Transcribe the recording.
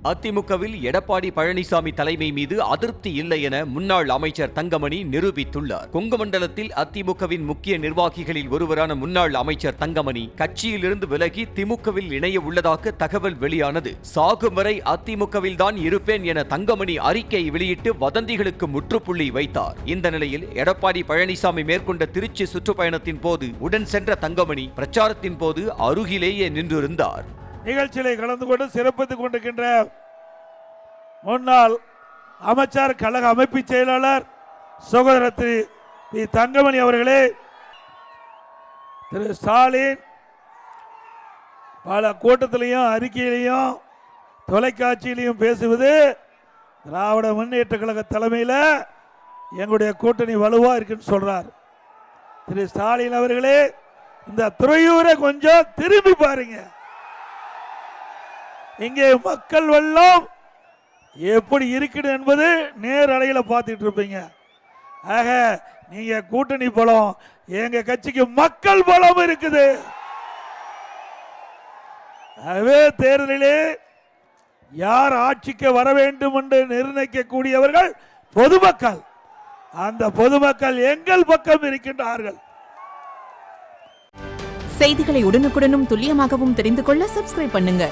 அதிமுகவில் எடப்பாடி பழனிசாமி தலைமை மீது அதிருப்தி இல்லை என முன்னாள் அமைச்சர் தங்கமணி நிரூபித்துள்ளார். கொங்கு மண்டலத்தில் அதிமுகவின் முக்கிய நிர்வாகிகளில் ஒருவரான முன்னாள் அமைச்சர் தங்கமணி கட்சியிலிருந்து விலகி திமுகவில் இணைய உள்ளதாக தகவல் வெளியானது. சாகும் வரை அதிமுகவில் தான் இருப்பேன் என தங்கமணி அறிக்கை வெளியிட்டு வதந்திகளுக்கு முற்றுப்புள்ளி வைத்தார். இந்த நிலையில் எடப்பாடி பழனிசாமி மேற்கொண்ட திருச்சி சுற்றுப்பயணத்தின் போது உடன் சென்ற தங்கமணி பிரச்சாரத்தின் போது அருகிலேயே நின்றிருந்தார். நிகழ்ச்சியிலே கலந்து கொண்டு சிறப்பித்துக் கொண்டிருக்கின்ற முன்னாள் அமைச்சர் கழக அமைப்பு செயலாளர் சகோதரர் திரு தங்கமணி அவர்களே, திரு ஸ்டாலின் பல கூட்டத்திலையும் அறிக்கையிலையும் தொலைக்காட்சியிலையும் பேசுவது திராவிட முன்னேற்ற கழக தலைமையில் எங்களுடைய கூட்டணி வலுவா இருக்குன்னு சொல்றார். திரு ஸ்டாலின் அவர்களே, இந்த துறையூரை கொஞ்சம் திரும்பி பாருங்க. இங்கே மக்கள் வெள்ளம் எப்படி இருக்குது என்பது நேரலையில பார்த்துட்டு இருப்பீங்க. ஆக நீங்க கூட்டணி பலம், எங்க கட்சிக்கு மக்கள் பலம் இருக்குது. ஆகவே தேர்தலிலே யார் ஆட்சிக்கு வர வேண்டும் என்று நிர்ணயிக்கக்கூடியவர்கள் பொதுமக்கள். அந்த பொதுமக்கள் எங்கள் பக்கம் இருக்கின்றார்கள். செய்திகளை உடனுக்குடனும் துல்லியமாகவும் தெரிந்து கொள்ள சப்ஸ்கிரைப் பண்ணுங்க.